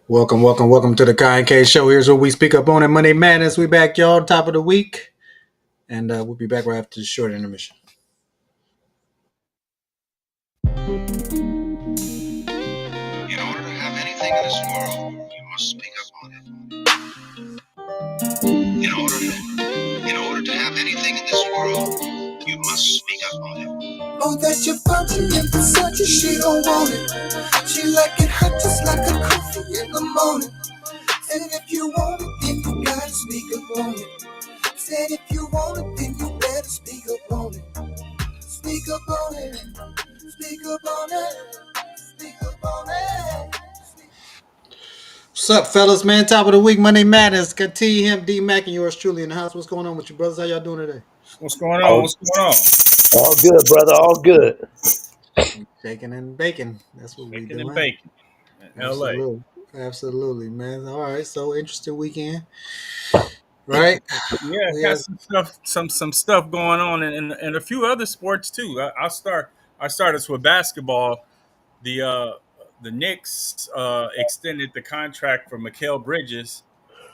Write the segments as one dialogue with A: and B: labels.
A: Welcome to the Khy And Kae show. Here's what we speak up on it. Monday Madness. We back, y'all. Top of the week. And we'll be back right after the short intermission.
B: In order to have anything in this world, you must speak up on it. In order to have anything in this world, you must speak up on it. Oh, that you're bumping in Versace, she don't want it. She like it hot just like a coffee in the morning. And if you want it, then you gotta speak up on it. Said if you want it, then you better speak up on it. Speak up on it. Speak up on it. Speak up on it.
A: What's up, fellas, man? Top of the week, Monday Madness. Got T, him, D Mac, and yours truly in the house. What's going on with you, brothers? How y'all doing today?
C: What's going on?
D: All,
C: What's going on?
D: all good, brother. All good.
A: Shaking and baking. That's what we
C: Bacon and
A: doing.
C: bacon in LA.
A: Absolutely, man. All right, so interesting weekend, right?
C: Yeah,
A: We
C: got
A: had
C: some stuff, some stuff going on, and a few other sports too. I'll start. I started with basketball. The Knicks extended the contract for Mikal Bridges.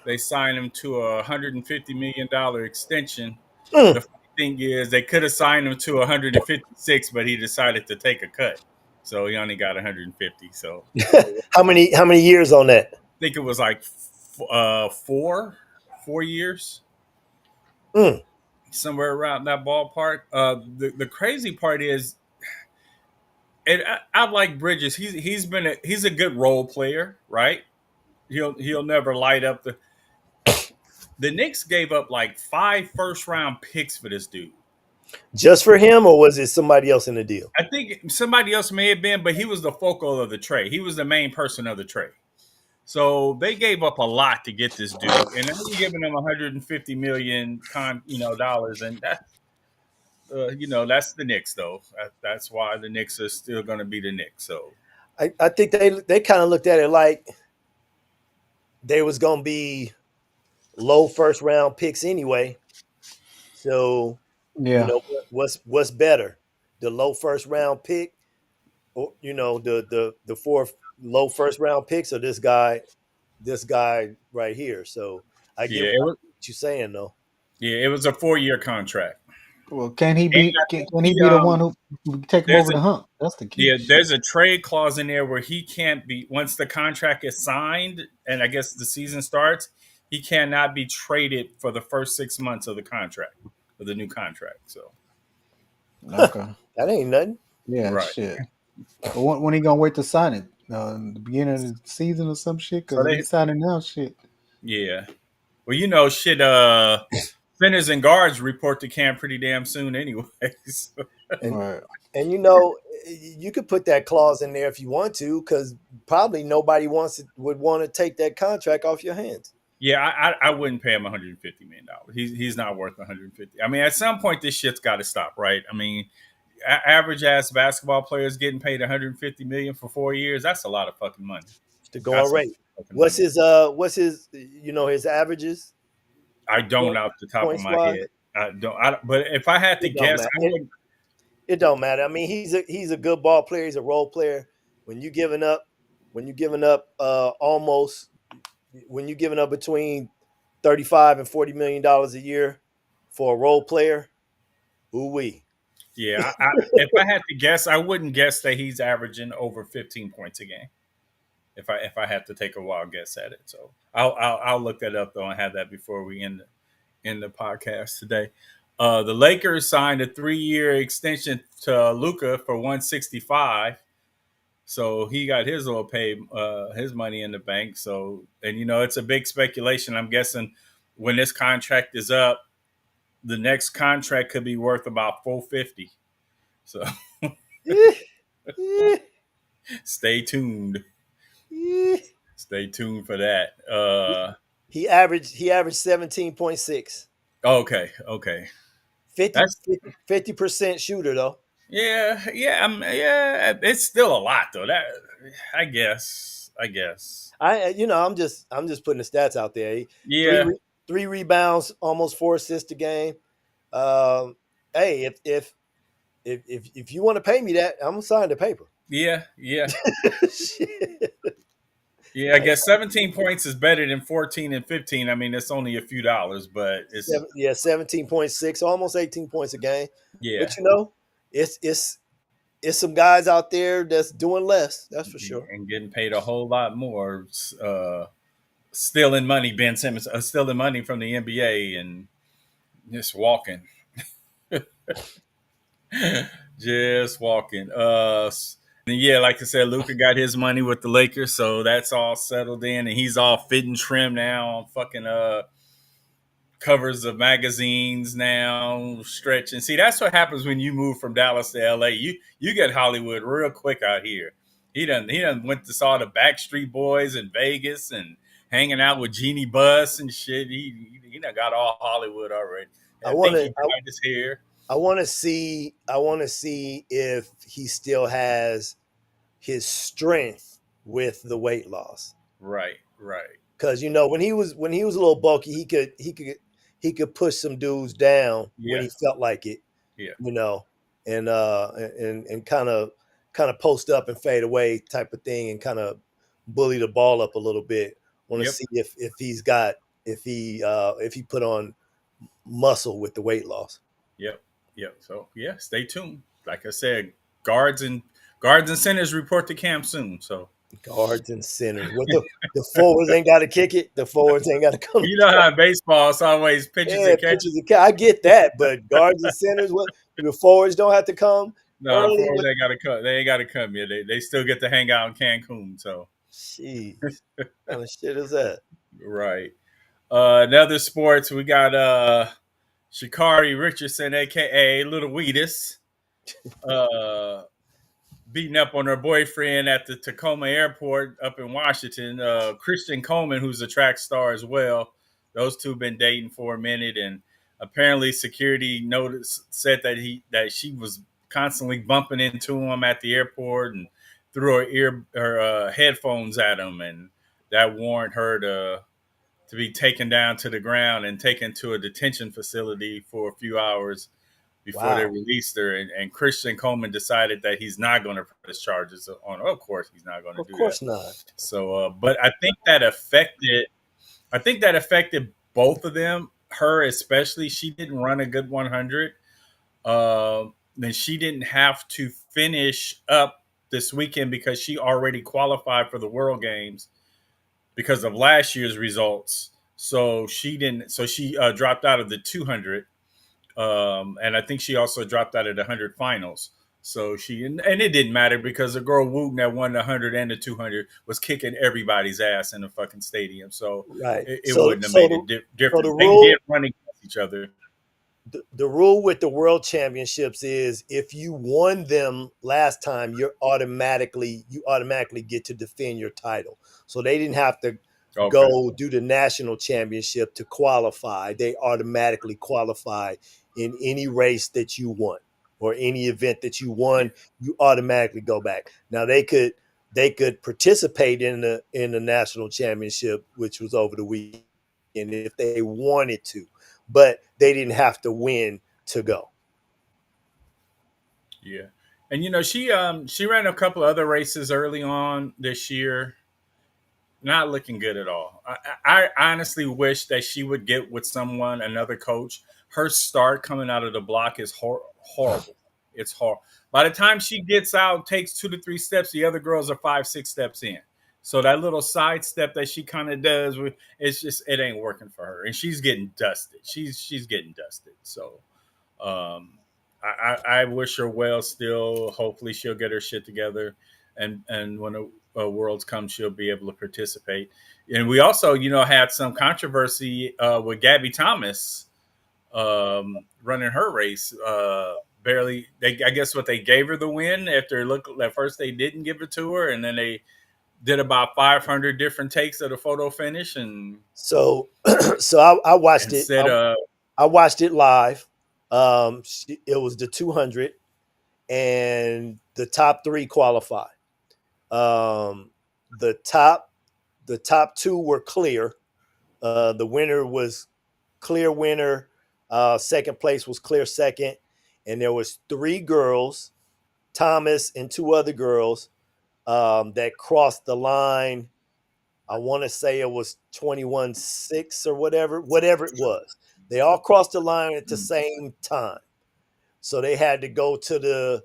C: They signed him to a $150 million extension.
D: Mm.
C: The funny thing is, they could have signed him to 156, but he decided to take a cut, so he only got 150. So
D: How many years on that?
C: think it was like 4 years,
D: Mm.
C: somewhere around that ballpark. The crazy part is, and I like Bridges. He's a good role player, right? He'll never light up the Knicks gave up like 5 first round picks for this dude.
D: Just for him, or was it somebody else in the deal?
C: I think somebody else may have been, but he was the focal of the trade. He was the main person of the trade. So they gave up a lot to get this dude, and now you're giving him 150 million dollars, and that's the Knicks though. That's why the Knicks are still going to be the Knicks. So
D: I think they kind of looked at it like they was gonna be low first round picks anyway. So
A: yeah,
D: what's better, the low first round pick, or the four low first round picks, or this guy right here. So I get
C: yeah,
D: what you're saying though.
C: it was a 4 year contract.
A: well, can he
C: And
A: be?
C: I
A: Can,
C: think
A: can he be the one who take him
C: there's
A: over
C: a
A: the hump? That's the key.
C: yeah,
A: Shit.
C: there's a trade clause in there where he can't be once the contract is signed and I guess the season starts, he cannot be traded for the first 6 months of the contract of the new contract. So
A: Okay.
D: That ain't nothing.
A: Yeah,
C: right.
A: shit. But when he gonna wait to sign it? In the beginning of the season or some shit?
C: So
A: Because if
C: they
A: he's signing now, shit.
C: yeah. Well, shit. Centers and guards report to camp pretty damn soon, anyway. So,
D: And
A: Right.
D: And you could put that clause in there if you want to, because probably nobody would want to take that contract off your hands.
C: yeah, I wouldn't pay him 150 million dollars. He's not worth 150. I mean, at some point, this shit's got to stop, right? I mean, average ass basketball players getting paid 150 million for 4 years. That's a lot of fucking money.
D: The going
C: That's a lot
D: rate.
C: of fucking
D: What's
C: money.
D: his his averages
C: I don't
D: point,
C: off the top of
D: points
C: my
D: wise?
C: head. I don't. But if I had to
D: It don't
C: guess,
D: matter.
C: I
D: It,
C: would.
D: it don't matter. I mean, he's a good ball player. He's a role player. When you giving up, when you giving up almost when you giving up between $35 and $40 million a year for a role player, ooh wee.
C: Yeah, if I had to guess, I wouldn't guess that he's averaging over 15 points a game. If I had to take a wild guess at it, so I'll look that up though and have that before we end the podcast today. The Lakers signed a 3 year extension to Luca for 165, so he got his little pay, his money in the bank. So, and it's a big speculation. I'm guessing when this contract is up, the next contract could be worth about 450. So
D: Eh, eh,
C: stay tuned.
D: eh.
C: Stay tuned for that.
D: He averaged 17.6.
C: Okay.
D: 50
C: That's
D: 50% shooter though.
C: yeah. It's still a lot though. That I guess.
D: I'm just putting the stats out there. Three
C: Yeah,
D: three rebounds, almost 4 assists a game. Um, hey, if you want to pay me that, I'm gonna sign the paper.
C: yeah.
D: Shit.
C: Yeah, I guess 17 points is better than 14 and 15. I mean, it's only a few dollars, but it's
D: 17.6, almost 18 points a game.
C: yeah,
D: But it's some guys out there that's doing less. That's for sure.
C: and getting paid a whole lot more. Stealing money, Ben Simmons, stealing money from the NBA and just walking, just walking. And yeah, like I said, Luca got his money with the Lakers, so that's all settled in, and he's all fit and trim now on fucking covers of magazines now, stretching. See, that's what happens when you move from Dallas to LA. You get Hollywood real quick out here. He done went to saw the Backstreet Boys in Vegas and hanging out with Jeannie Buss and shit. He done got all Hollywood already.
D: I
C: I
D: want
C: think
D: to
C: he dyed his hair.
D: I want to see if he still has his strength with the weight loss.
C: Right, right.
D: Cuz when he was a little bulky, he could push some dudes down when
C: Yeah,
D: he felt like it,
C: yeah,
D: you know, and kind of post up and fade away type of thing, and kind of bully the ball up a little bit. Want to
C: yep,
D: see if he put on muscle with the weight loss.
C: yep, yep. So yeah, stay tuned. Like I said, guards and guards and centers report to camp soon. So
D: Guards and centers. What the forwards ain't got to kick it. The forwards ain't got to come.
C: you know how in baseball it's always pitches
D: Yeah,
C: and catches.
D: pitchers and I get that, but guards and centers, what the forwards don't have to come
C: No,
D: early.
C: forward
D: With
C: they gotta come. They ain't gotta come yet. They still get to hang out in Cancun. So
D: jeez, what kind of shit is that?
C: right. Another sports we got Shikari Richardson, aka Little Wheatus, uh, beating up on her boyfriend at the Tacoma Airport up in Washington. Christian Coleman, who's a track star as well. Those two been dating for a minute, and apparently security noticed said that she was constantly bumping into him at the airport and threw her headphones at him, and that warranted her to be taken down to the ground and taken to a detention facility for a few hours before they
D: Wow,
C: released her. And Christian Coleman decided that he's not going to press charges on her. Of course, he's not going to
D: of
C: do that.
D: course not.
C: So, but I think that affected. I think that affected both of them. Her especially. She didn't run a good 100. Then she didn't have to finish up this weekend because she already qualified for the World Games because of last year's results. So she didn't. So she dropped out of the 200, and I think she also dropped out of the 100 finals. So and it didn't matter because the girl Wooten that won the 100 and the 200 was kicking everybody's ass in the fucking stadium. So
D: Right.
C: it
D: So
C: wouldn't have
D: so
C: made
D: the
C: it
D: so the
C: different. They did
D: rule
C: run against each other.
D: the rule with the world championships is if you won them last time, you automatically get to defend your title. So they didn't have to
C: Okay.
D: go do the national championship to qualify. They automatically qualify in any race that you won or any event that you
C: Yeah.
D: won, you automatically go back. Now they could participate in the national championship, which was over the weekend if they wanted to, but they didn't have to win to go.
C: Yeah. And she ran a couple of other races early on this year. Not looking good at all. I honestly wish that she would get with someone, another coach. Her start coming out of the block is horrible. It's horrible. By the time she gets out, takes 2 to 3 steps, the other girls are 5, 6 steps in. So that little side step that she kind of does, it's just it ain't working for her, and she's getting dusted. She's getting dusted. So um, I wish her well. Still, hopefully she'll get her shit together, and when the worlds come, she'll be able to participate. And we also, had some controversy with Gabby Thomas running her race. Barely, I guess what they gave her the win after look at first they didn't give it to her, and then they did about 500 different takes of the photo finish, and
D: So so I watched it.
C: instead of
D: I watched it live. It was the 200, and the top three qualified. Um, the top the top two were clear. The winner was clear winner. Second place was clear second, and there was three girls, Thomas and two other girls, that crossed the line I want to say it was 21-6 or whatever it was. They all crossed the line at the same time. So they had to go to the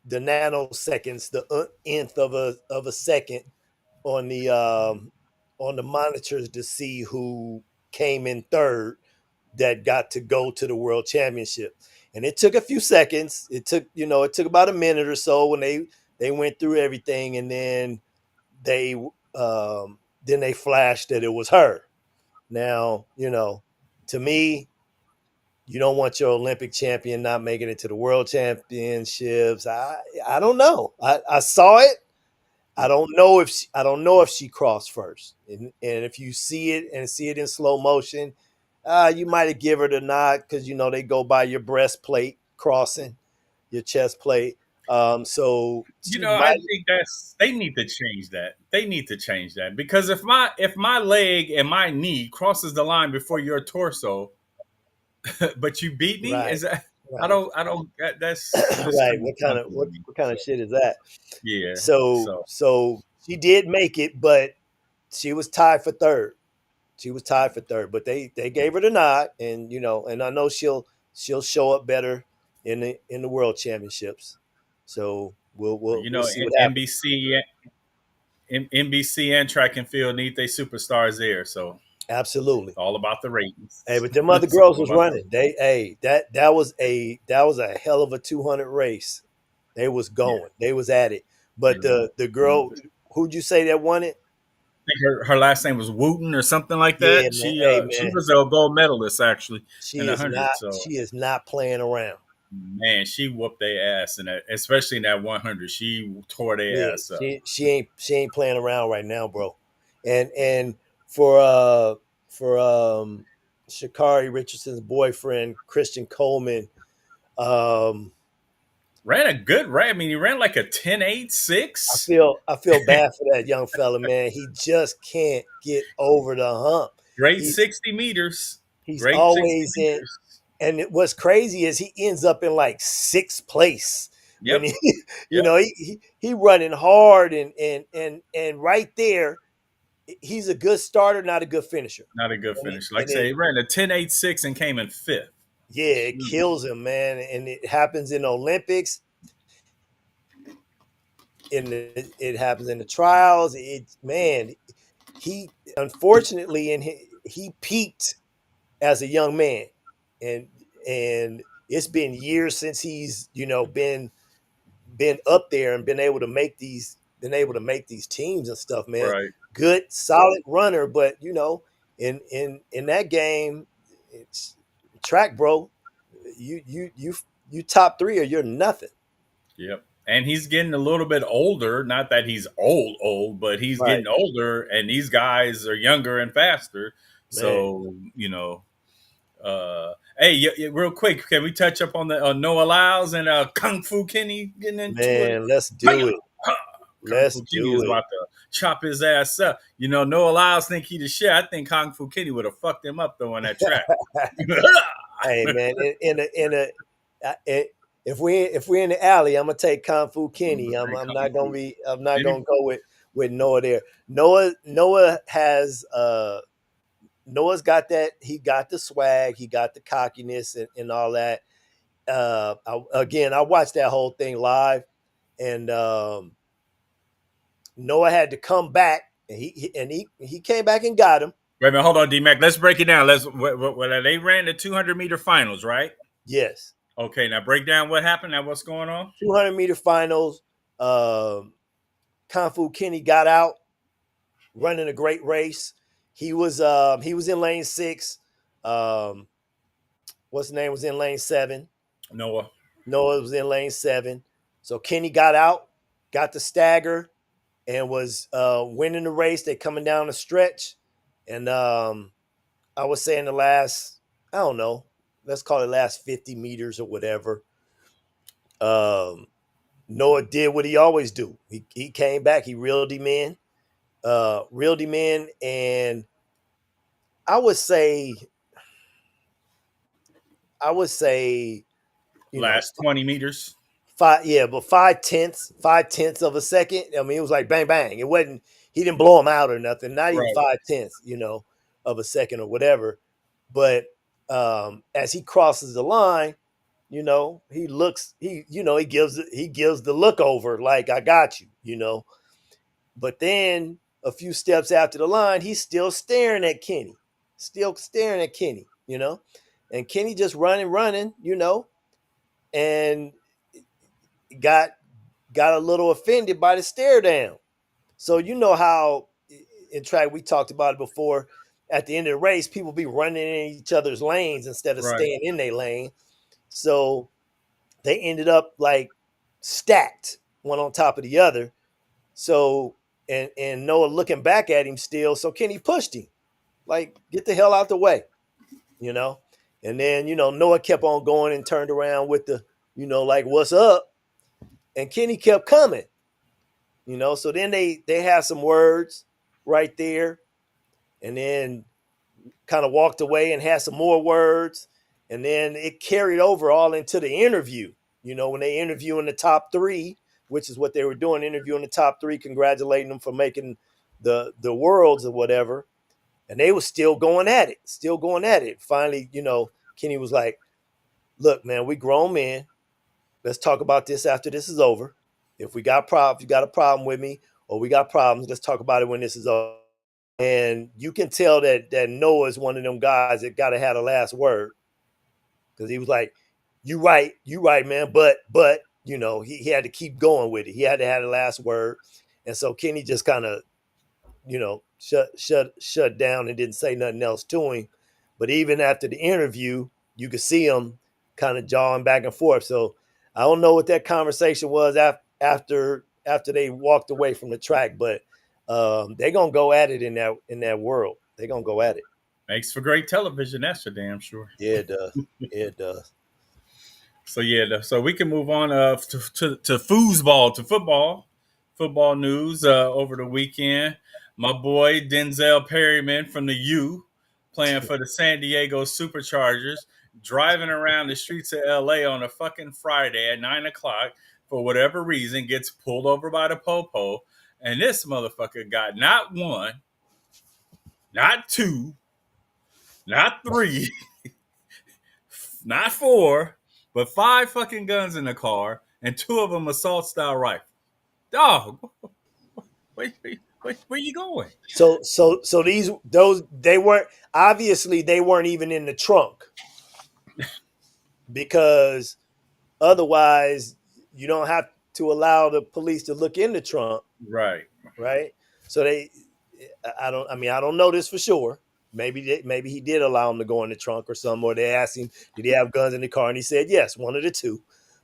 D: nanoseconds, the nth of a second on the monitors to see who came in third that got to go to the world championship. And it took a few seconds. It took about a minute or so when they went through everything, and they then they flashed that it was her. Now, to me, you don't want your Olympic champion not making it to the world championships. I don't know. I saw it. I don't know if she crossed first. And if you see it and see it in slow motion, you might have give her the nod because they go by your breastplate crossing, your chest plate. So she
C: I
D: might.
C: think they need to change that. They need to change that because if my leg and my knee crosses the line before your torso, but you beat me,
D: Right,
C: is that
D: right.
C: I don't that's
D: Right.
C: kind of
D: What kind of
C: simple to
D: what
C: me.
D: what kind of shit is that?
C: Yeah. So
D: So she did make it, but she was tied for third. She was tied for third, but they gave her the nod, and I know she'll show up better in the world championships. So we'll see what happens.
C: NBC and track and field need their superstars there. So
D: Absolutely.
C: all about the
D: Hey,
C: ratings.
D: but them other
C: It's
D: girls
C: all
D: was
C: about the
D: running. That was a hell of a 200 race. They was
C: yeah.
D: going. They was at it.
C: They
D: But
C: were,
D: the
C: they
D: girl,
C: were.
D: who'd you say that won it?
C: I think her last name was Wooten or something like
D: Yeah,
C: that.
D: man.
C: She
D: Hey,
C: she
D: man.
C: was a gold medalist actually in
D: She
C: the
D: is not.
C: 100. So
D: She is not playing around.
C: man, she whooped their ass in that, especially in that 100. She tore
D: Yeah,
C: their ass up.
D: she ain't playing around right now, bro. And for Shakari Richardson's boyfriend Christian Coleman, um,
C: Ran a good rate. I mean, he ran like a 10.86.
D: I feel bad for that young fella, man. He just can't get over the hump.
C: Great
D: He's
C: 60 meters.
D: he's
C: Great 60
D: always in,
C: meters.
D: what's crazy is he ends up in like sixth place when
C: Yep.
D: he,
C: Yep.
D: he running hard and right there, he's a good starter, not a good finisher.
C: Not a good
D: And
C: finish. Like I
D: it
C: say, he ran a 10.86 and came in fifth.
D: yeah, it kills him, man. And it happens in Olympics, it happens in the trials. Man, he unfortunately he peaked as a young man, and it's been years since he's been up there and been able to make these teams and stuff, man.
C: Right.
D: Good, solid runner, but in that game, it's track, bro. You top three or you're nothing.
C: Yep. And he's getting a little bit older. Not that he's old, but he's
D: Right,
C: getting older, and these guys are younger and faster.
D: man.
C: So, hey, real quick, can we touch up on the Noah Lyles and Kung Fu Kenny getting into it?
D: Man, let's do
C: Hiya!
D: it.
C: Ha! Kung
D: Let's
C: Fu Kenny
D: do
C: is
D: it.
C: about to chop his ass up. Noah Lyles think he the shit. I think Kung Fu Kenny would have fucked him up though on that track.
D: Hey, man, if we're in the alley, I'm gonna take Kung Fu Kenny. I'm not
C: Kenny,
D: gonna go with Noah there. Noah's got that. He got the swag. He got the cockiness and all that. I watched that whole thing live, and Noah had to come back, and he came back and got him.
C: wait a minute, hold on, D Mac. Let's break it down. They ran the 200-meter finals, right?
D: Yes,
C: Okay, now break down what happened. Now what's going on?
D: 200-meter finals. Kung Fu Kenny got out, running a great race. He was in lane 6. Um, what's his name was in lane 7.
C: Noah.
D: Noah was in lane 7. So Kenny got out, got the stagger, and was winning the race. They coming down the stretch, and I would say in the last, I don't know, let's call it last 50 meters or whatever. Um, Noah did what he always do. He came back. He reeled him in, and I would say, I would say, you know,
C: Last 20 meters.
D: but 5 tenths of a second. I mean, it was like bang bang. It wasn't. He didn't blow him out or nothing. Not even
C: Right.
D: 5 tenths, of a second or whatever. But as he crosses the line, he looks. He gives the look over like I got you. But then a few steps after the line, he's still staring at Kenny, and Kenny just running, and got got a little offended by the stare down. So you know how in track we talked about it before. At the end of the race, people be running in each other's lanes instead of
C: Right.
D: staying in their lane. So they ended up like stacked one on top of the other. So and Noah looking back at him still. So Kenny pushed him like get the hell out the way, you know. And then Noah kept on going and turned around with the like what's up, and Kenny kept coming. So then they had some words right there, and then kind of walked away and had some more words, and then it carried over all into the interview. When they interviewing the top three, which is what they were doing, interviewing the top three, congratulating them for making the worlds or whatever, and they were still going at it. Finally, Kenny was like, "Look, man, we grown men. Let's talk about this after this is over. If we got problems, you got a problem with me, or we got problems, let's talk about it when this is over." And you can tell that Noah is one of them guys that got to have the last word, because he was like, you right, man, but he had to keep going with it. He had to have the last word, and so Kenny just kind of shut down and didn't say nothing else to him. But even after the interview, you could see him kind of jawing back and forth. So I don't know what that conversation was after they walked away from the track, but they're gonna go at it in that world. They're gonna go at it.
C: Makes for great television. That's for damn sure.
D: Yeah, it does. Yeah, it does.
C: So yeah, so we can move on to foosball, to football news over the weekend. My boy Denzel Perryman from the U, playing for the San Diego Superchargers, driving around the streets of LA on a fucking Friday at 9 o'clock for whatever reason, gets pulled over by the popo, and this motherfucker got not one, not two, not three, not four, but five fucking guns in the car, and two of them assault style rifle. Dog, where you going?
D: So those they weren't, obviously they weren't even in the trunk, because otherwise you don't have to allow the police to look in the trunk,
C: Right.
D: right? So I don't know this for sure. Maybe he did allow him to go in the trunk or something, or they asked him, did he have guns in the car, and he said yes, one of the two.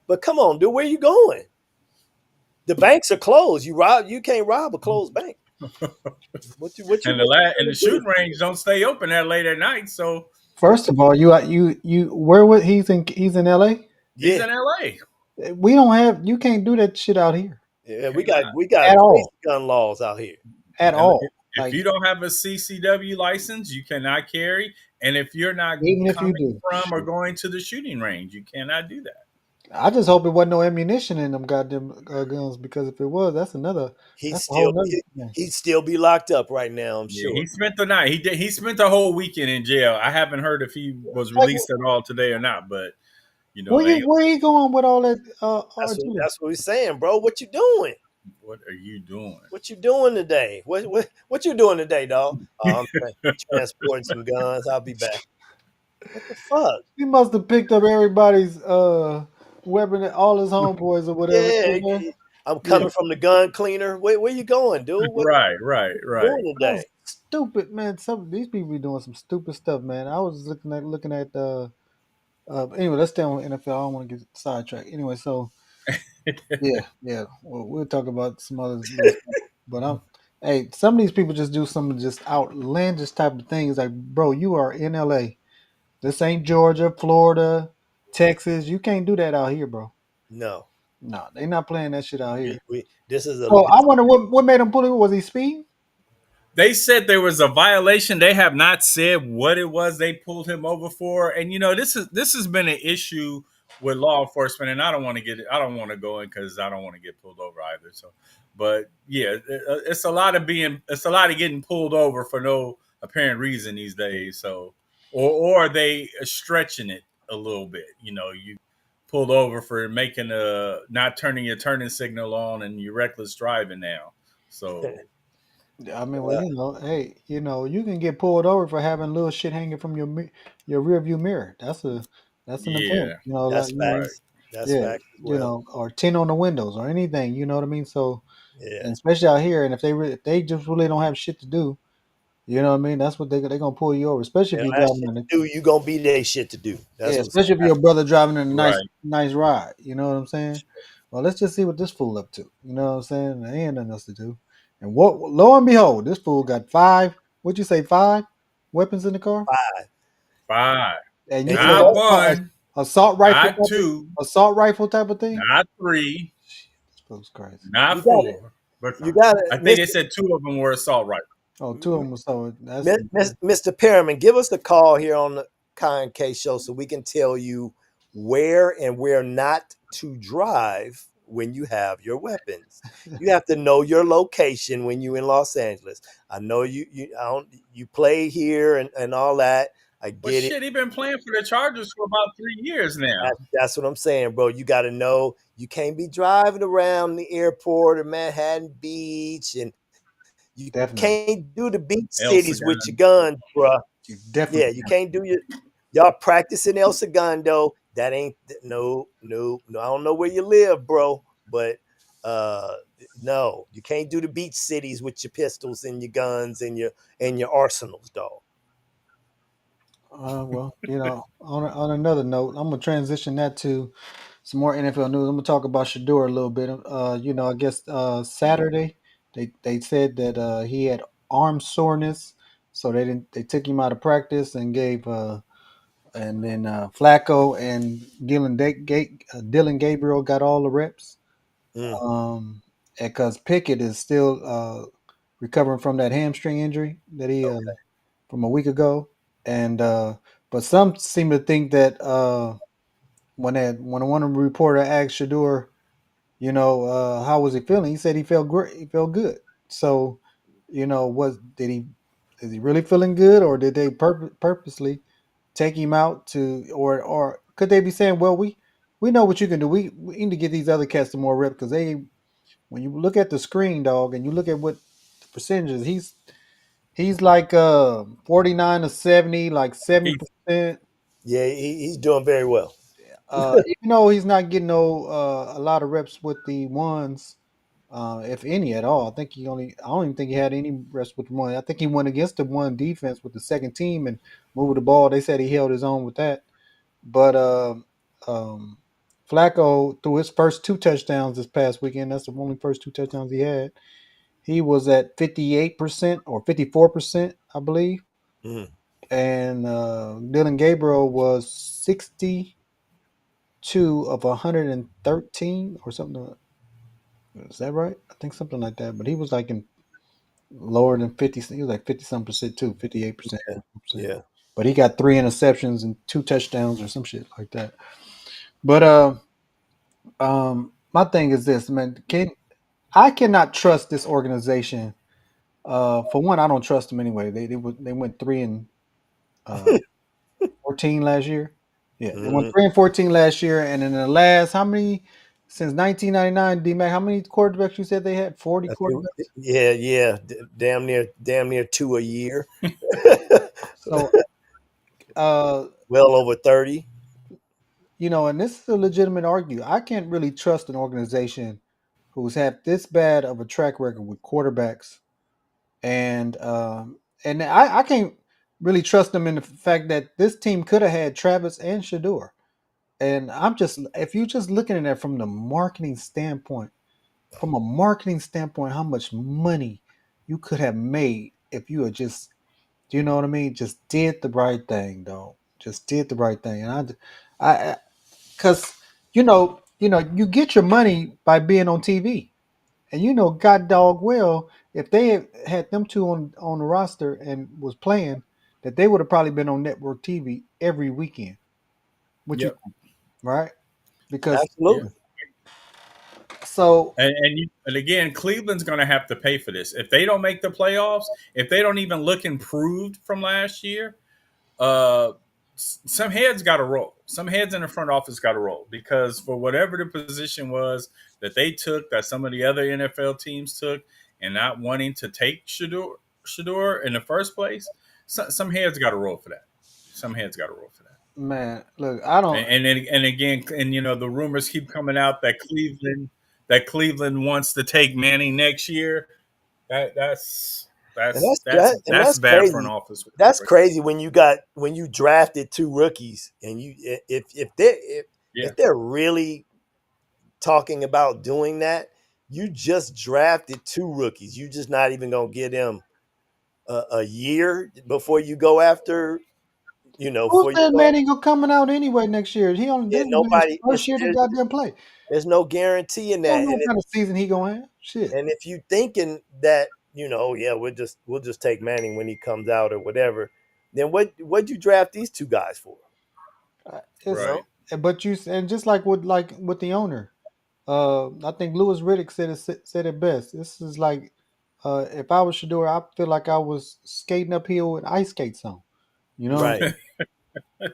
D: But come on, dude, where you going? The banks are closed. You can't rob a closed bank.
C: And the
D: What you
C: shooting
D: do?
C: range don't stay open that late at night, so
A: First of all, you where would he's in L.A.
C: he's
D: Yeah,
C: in LA.
A: We don't have you can't do that shit out here
D: yeah, we got
C: Cannot.
D: we got
A: at
D: crazy
A: all,
D: gun laws out here.
A: at
C: And
A: all.
C: if
A: Like
C: you don't have a CCW license, you cannot carry. And if you're not
A: even if you
C: coming
A: do,
C: from or
A: shit.
C: going to the shooting range, you cannot do that.
A: I just hope it wasn't no ammunition in them goddamn guns, because if it was,
D: He'd
A: that's a
D: still
A: whole nother
D: he-
A: thing.
D: he'd still be locked up right now, I'm
C: Yeah,
D: sure.
C: he spent the night. He did. He spent the whole weekend in jail. I haven't heard if he was
A: Like
C: released at all today or not. But they.
A: where you going with all that artillery?
D: That's what he's saying, bro. What you doing?
C: What are you doing?
D: What you doing today? What you doing today, dog? Transporting some guns. I'll be back. What the fuck?
A: He must have picked up everybody's weapon, all his homeboys or whatever.
D: Yeah,
A: You know?
D: I'm
A: Yeah,
D: coming from the gun cleaner. Where you going, dude?
C: Right, right,
D: What you
C: right.
D: doing
A: that's
D: today?
A: stupid, man. Some of these people be doing some stupid stuff, man. I was looking at anyway, let's stay on NFL. I don't want to get sidetracked. Anyway, so yeah. Well, we'll talk about some other little stuff. But hey, some of these people just do some just outlandish type of things. Like, bro, you are in LA. This ain't Georgia, Florida, Texas. You can't do that out here, bro.
D: No,
A: No, they not playing that shit out here.
D: this is a
A: So I wonder what made him pull it. Was he speeding?
C: They said there was a violation. They have not said what it was they pulled him over for. And this has been an issue with law enforcement, and I don't want to go in because I don't want to get pulled over either. So, but yeah, it's a lot of getting pulled over for no apparent reason these days. So, or they are stretching it a little bit. You know, you pulled over for making a not turning your turning signal on, and you're reckless driving now. So,
A: I mean, well, hey, you can get pulled over for having little shit hanging from your rear view mirror. That's an offense.
C: yeah,
A: Like
D: That's
C: right.
D: facts. That's
A: yeah,
D: facts as well.
A: or tint on the windows or anything. You know what I mean? So,
D: Yeah.
A: and especially out here, and if they just really don't have shit to do, you know what I mean? That's what they gonna pull you over, especially
D: They
A: if you're
D: don't have
A: driving
D: shit
A: in
D: to
A: the
D: do. You gonna be there shit to do. That's
A: yeah,
D: what's
A: especially if
D: gonna
A: your brother driving in a nice
C: Right.
A: nice ride. You know what I'm saying? Well, let's just see what this fool up to. You know what I'm saying? There ain't nothing else to do. And what lo and behold, this fool got five. What'd you say? Five weapons in the car,
D: happen.
C: Five,
A: and you
D: And you
A: said
C: not
D: know,
C: one, not two,
A: assault rifle type of thing.
C: not three,
A: Shit, this fool's crazy.
D: you
C: not
D: got it.
C: four, but
D: You
C: five.
D: got it,
C: I think they
D: Mister
C: said two of them were assault rifles.
A: Oh, two of them was so that's
D: Mister Perriman. Give us a call here on the Khy and Kae show so we can tell you where and where not to drive when you have your weapons. You have to know your location when you in Los Angeles. I know you play here and all that. I
C: Well,
D: get it.
C: shit, he been playing for the Chargers for about 3 years now.
D: That's what I'm saying, bro. You got to know you can't be driving around the airport or Manhattan Beach, and you
A: definitely
D: can't do the beach
C: El
D: cities with your
C: Segundo.
D: guns, bro.
A: you
D: Yeah,
A: definitely
D: you can't do your y'all practicing El Segundo. That ain't no. I don't know where you live, bro, but uh no, you can't do the beach cities with your pistols and your guns and your arsenals, dog.
A: well, on another note, I'm gonna transition that to some more NFL news. I'm gonna talk about Shador a little bit. I guess Saturday they said that he had arm soreness, so they took him out of practice and gave and then Flacco and Dylan Gabriel got all the reps.
D: Mm,
A: Because Pickett is still recovering from that hamstring injury that he from a week ago, and but some seem to think that when one of the reporter asked Shador, how was he feeling? He said he felt great. He felt good. So, was did he is he really feeling good, or did they purposely take him out or could they be saying, well, we know what you can do. We need to get these other cats some more reps because they when you look at the screen, dog, and you look at what the percentages, he's like 49 to 70, like
C: He
A: 70%.
D: yeah, he's doing very well.
A: Even though he's not getting no a lot of reps with the ones, if any at all. I don't even think he had any reps with the one. I think he went against the one defense with the second team and moved the ball. They said he held his own with that. But um, Flacco threw his first two touchdowns this past weekend. That's the only first two touchdowns he had. He was at 58% or 54%, I believe.
D: Mm,
A: And Dylan Gabriel was 62 of 113 or something. Is that right? I think something like that. But he was like in lower than 50. He was like 50 some percent too, 58%.
D: yeah, yeah.
A: But he got three interceptions and two touchdowns or some shit like that. But my thing is this, man. I cannot trust this organization. For one, I don't trust them anyway. They went 3-14 last year. Yeah, they won
D: Mm,
A: 3-14 last year, and in the last how many since 1999? D Mac, how many quarterbacks you said they had? 40 quarterbacks.
D: yeah, yeah. Damn near two a year.
A: So, uh,
D: Well over 30.
A: and this is a legitimate argue. I can't really trust an organization who's had this bad of a track record with quarterbacks, and I can't really trust them in the fact that this team could have had Travis and Shador. And if you're just looking at it from a marketing standpoint, how much money you could have made if you had just, do you know what I mean? Just did the right thing, though. Just did the right thing, and because you get your money by being on TV, and God dog well, if they had them two on the roster and was playing, that they would have probably been on network TV every weekend. What you
C: Yep.
A: think, right? because
C: Yeah.
D: Absolutely.
A: so
C: And again, Cleveland's going to have to pay for this if they don't make the playoffs. If they don't even look improved from last year, uh, some heads got to roll. Some heads in the front office got to roll because for whatever the position was that they took, that some of the other NFL teams took, and not wanting to take Shador in the first place, some heads got to roll for that. Some heads got to roll for that.
A: man, look, I don't.
C: And again, and the rumors keep coming out that Cleveland wants to take Manning next year. That
D: And
C: that's
D: that's
C: bad front
D: crazy.
C: office work
D: That's
C: right
D: crazy when you drafted two rookies and you
C: there.
D: if they're really talking about doing that, you just drafted two rookies. You just not even gonna give them a year before you go after,
A: Who
D: before you
A: said
D: go.
A: Manning go coming out anyway next year? He only
D: Yeah,
A: this is his
D: nobody.
A: first year to goddamn play.
D: There's no guarantee in
A: You don't
D: that.
A: know what kind of season he gonna have. Shit,
D: And if you thinking that yeah, we'll just take Manning when he comes out or whatever, then what'd you draft these two guys for? You
A: it's
D: know,
C: Right.
A: but you and just like with the owner, I think Louis Riddick said it best. This is like, if I was Shador, I feel like I was skating uphill with ice skates on. You know what I'm
D: right,
A: saying?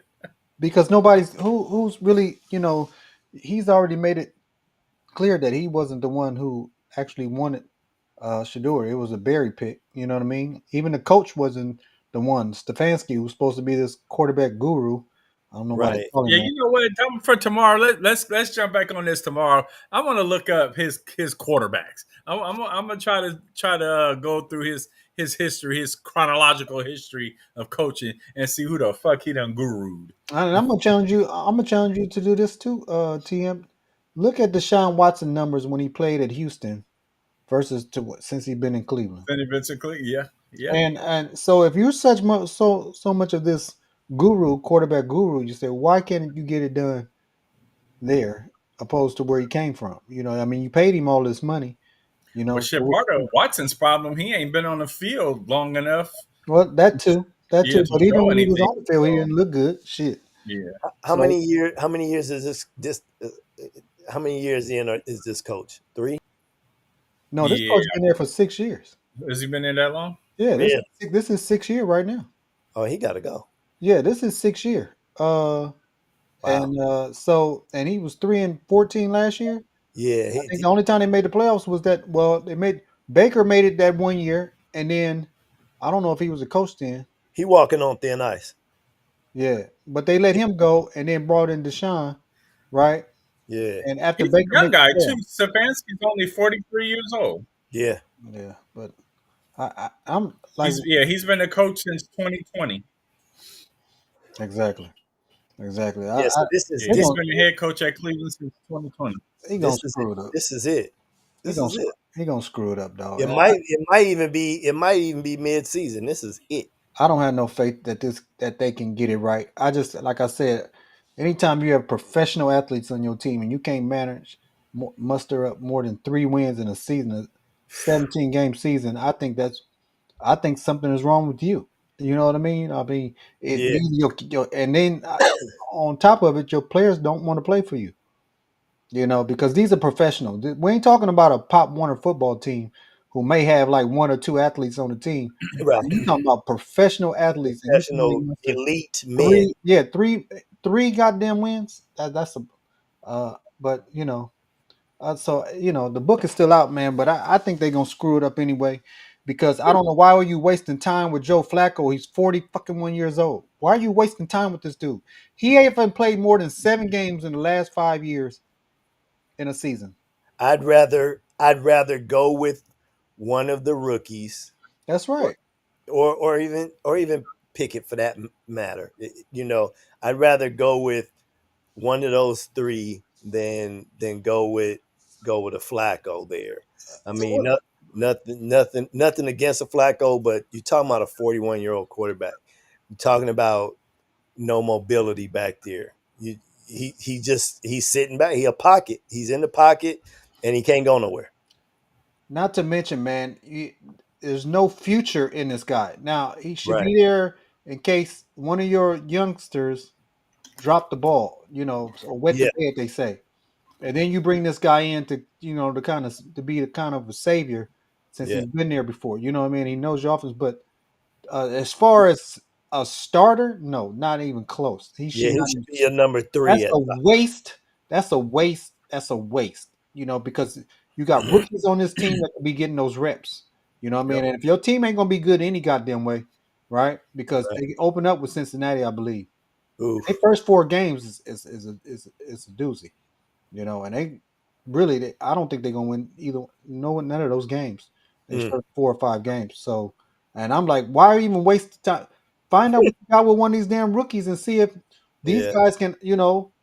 A: Because nobody's who's really he's already made it clear that he wasn't the one who actually wanted Shador. It was a Barry pick. You know what I mean? Even the coach wasn't the one. Stefanski was supposed to be this quarterback guru. I don't know why they
D: right.
A: call him
C: Yeah,
A: that.
C: you know what? For tomorrow, let's jump back on this tomorrow. I want to look up his quarterbacks. I'm gonna try to go through his history, his chronological history of coaching, and see who the fuck he done gurued.
A: And I'm gonna challenge you. I'm gonna challenge you to do this too, TM. Look at Deshaun Watson numbers when he played at Houston versus since he's been in Cleveland.
C: Then Vincent Clee, yeah, yeah.
A: And so if you're so much of this guru, quarterback guru, you say why can't you get it done there opposed to where he came from? I mean, you paid him all this money.
C: Well, shit.
A: So
C: Part of Watson's problem, he ain't been on the field long enough,
A: well that
C: yeah,
A: too.
C: to
A: But even
C: show
A: when he was
C: anything.
A: on the field, he
C: So
A: didn't look good. Shit.
C: yeah,
A: So
D: How many years is this how many years in is this coach? 3?
A: no, this
C: yeah.
A: coach been there for 6 years.
C: Has he been there that long?
A: Yeah, this
D: Yeah.
A: is this is 6 year right now.
D: Oh, he got to go.
A: Yeah, this is 6 year.
D: Wow.
A: And he was 3-14 last year.
D: Yeah,
A: I think the only time they made the playoffs was that. Well, they made Baker made it that one year, and then I don't know if he was a coach then.
D: he walking on thin ice.
A: Yeah, but they let him go, and then brought in Deshaun, right?
D: Yeah.
A: And after
C: He's a
A: Baker
C: young
A: made the
C: guy too.
A: playoffs,
C: Stefanski's only 43 years old.
D: Yeah.
A: yeah. But I'm like
C: He's been a coach since 2020.
A: exactly, exactly.
D: Yeah. So
C: Yeah,
A: They
C: he's
A: gonna
C: been the head coach at Cleveland since 2020.
A: he gonna
D: this is it.
A: screw it up.
D: This is it.
A: He
D: This
A: gonna
D: is
A: screw
D: it.
A: he gonna screw it up, dog.
D: It might even be mid season. This is it.
A: I don't have no faith that they can get it right. I just like I said, anytime you have professional athletes on your team and you can't manage muster up more than 3 wins in a season, a 17 game season, I think something is wrong with you. You know what I mean? I mean,
D: Yeah.
A: and then on top of it, your players don't want to play for you. Because these are professional. We ain't talking about a Pop Warner football team who may have like one or two athletes on the team.
D: Right.
A: You talking about professional athletes, and you can only
D: Professional
A: muster
D: elite men.
A: three, yeah, three goddamn wins. That's a, but so the book is still out, man. But I think they're gonna screw it up anyway, because I don't know why are you wasting time with Joe Flacco? He's 40 fucking 1 years old. Why are you wasting time with this dude? He ain't played more than 7 games in the last 5 years in a season.
D: I'd rather go with one of the rookies,
A: That's
D: or
A: right.
D: or even Pickett for that matter. I'd rather go with one of those three than go with a Flacco there. I mean, nothing against a Flacco, but you're talking about a 41-year-old quarterback. You're talking about no mobility back there. He's sitting back. He a pocket. He's in the pocket, and he can't go nowhere.
A: Not to mention, man, there's no future in this guy. Now he should
D: Right.
A: be there in case one of your youngsters drop the ball, or wet the
D: Yeah.
A: bed. They say. and then you bring this guy in to to kind of to be the kind of a savior since
D: Yeah.
A: he's been there before. You know what I mean? He knows your offense, but as far as a starter, no, not even close. He
D: Yeah,
A: should
D: he
A: not.
D: should be your number
A: That's
D: three at
A: a waste. That's a waste. That's a waste. Because you got
D: top.
A: rookies on this team that could be getting those reps. You know what I
C: Yep.
A: mean? And if your team ain't gonna be good any goddamn way, right? Because
D: Right.
A: they open up with Cincinnati, I believe. Their
D: Oof.
A: first four games is a doozy. And they really, I don't think they're gonna win either. No, none of those games. They
D: Mm.
A: first 4 or 5 games. So, and I'm like, why even waste the time? Find out what you got with one of these damn rookies and see if these
D: Yeah.
A: guys can,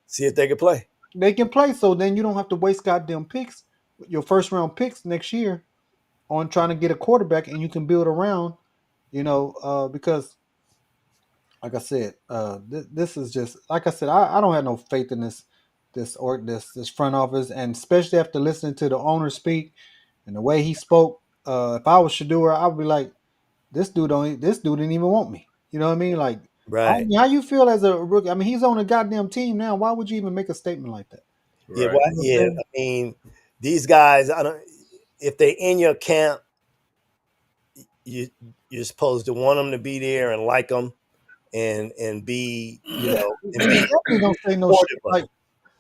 D: See if they can play.
A: they can play. So then you don't have to waste goddamn picks, your first round picks next year on trying to get a quarterback, and you can build around, because like I said, this is just like I said. I don't have no faith in this front office, and especially after listening to the owner speak and the way he spoke. If I was Shador, I would be like, this dude didn't even want me. You know what I mean? Like, I
D: Right.
A: mean, how you feel as a rookie? I mean, he's on a goddamn team now. Why would you even make a statement like that?
D: Yeah.
C: Right.
D: Why?
A: You know what
D: Yeah.
A: I'm
D: I mean, these guys. I don't. If they in your camp, you you're supposed to want them to be there and like them and be and
A: saying?
D: be
A: Definitely don't say no shit
D: supportive of
A: like,
D: them.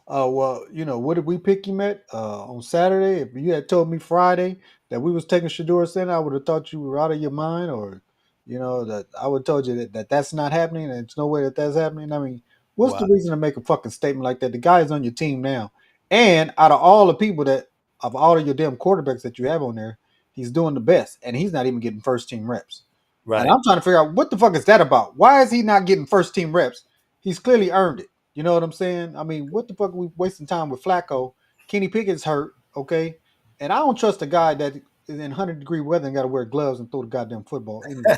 A: well, what did we pick him at on Saturday? If you had told me Friday that we was taking Shador Center, I would have thought you were out of your mind, or that I would have told you that that's not happening, and there's no way that that's happening. I mean, what's
D: Wow.
A: the reason to make a fucking statement like that? The guy is on your team now, and out of all the people of all of your damn quarterbacks that you have on there, he's doing the best, and he's not even getting first team reps. And
D: Right.
A: I'm trying to figure out what the fuck is that about? Why is he not getting first team reps? He's clearly earned it. You know what I'm saying? I mean, what the fuck are we wasting time with Flacco? Kenny Pickett's hurt, okay? And I don't trust a guy that is in 100-degree weather and got to wear gloves and throw the goddamn football anyway.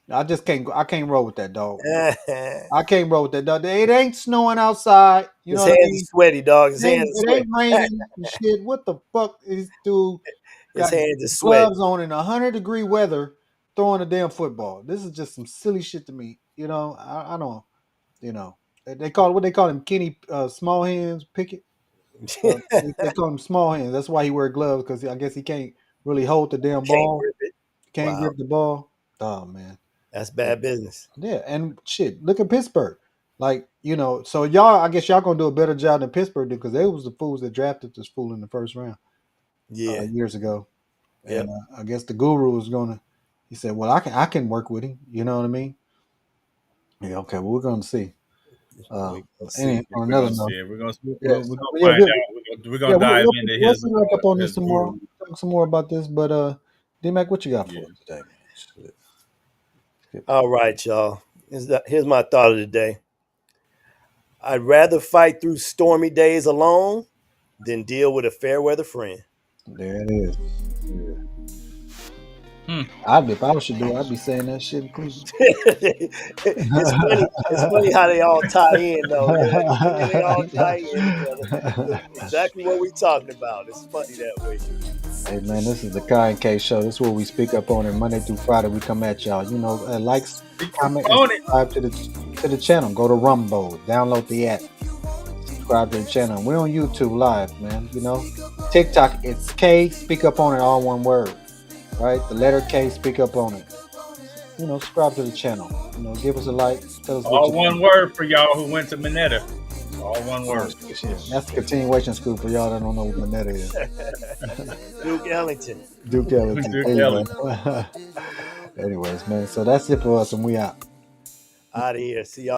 A: I just can't. I can't roll with that dog. I can't roll with that dog. It ain't snowing outside. You know
D: His
A: what I
D: hands are
A: mean?
D: sweaty, dog. His
A: It
D: hands
A: ain't,
D: are
A: it
D: sweaty.
A: ain't raining and shit. What the fuck is dude
D: His
A: got
D: hands are sweaty.
A: gloves on in 100-degree weather throwing a damn football? This is just some silly shit to me. I don't. They call what they call him Kenny Small Hands Pickett. They call him Small Hands. That's why he wear gloves because I guess he can't really hold the damn
D: Can't
A: ball.
D: grip it.
A: Can't
D: Wow.
A: grip the ball. Oh man.
D: That's
A: Yeah,
D: bad business.
A: yeah, and shit. Look at Pittsburgh. Like so y'all. I guess y'all gonna do a better job than Pittsburgh did because they was the fools that drafted this fool in the first round
D: Yeah.
A: years ago. And
D: Yep.
A: I guess the guru was gonna. He said, "Well, I can work with him." You know what I mean? Yeah. Okay. Well, we're gonna see.
D: We gonna
A: Any
D: see.
A: on
C: We're
A: another
C: gonna see
A: note,
C: it.
A: yeah.
C: We're
A: So
C: gonna
A: yeah,
C: find out. We're
A: yeah,
C: gonna dive into
A: we'll see back up on this
C: his
A: tomorrow.
C: guru.
A: Talk some more about this, but D-Mac, what you got for
C: Yeah.
A: us today, man? Shit.
D: All right, y'all. Here's my thought of the day. I'd rather fight through stormy days alone than deal with a fair weather friend.
A: There it is. Yeah.
C: Hmm.
A: If I was to do, I'd be saying that shit in Cleveland.
D: It's funny. It's funny how they all tie in, though. The way they all tie in together. Look, exactly what we're talking about. It's funny that way.
A: Hey man, this is the Khy and Kae show. This is what we speak up on, and Monday through Friday we come at y'all. Likes,
C: Speak up
A: comment, and
C: on it.
A: subscribe to the channel. Go to Rumble, download the app, subscribe to the channel. We're on YouTube live, man. TikTok, it's K. Speak up on it, all one word, right? The letter K. Speak up on it. Subscribe to the channel. Give us a like. Tell us what
C: All
A: you
C: one
A: think.
C: word for y'all who went to Minetta. All one
A: Oh
C: word.
A: shit, that's the continuation school for y'all that don't know what Manetta is.
D: Duke Ellington.
A: Duke Ellington.
C: Duke
A: There you
C: Ellington.
A: go. Anyways, man. So that's it for us, and we out.
D: Out of here. See y'all.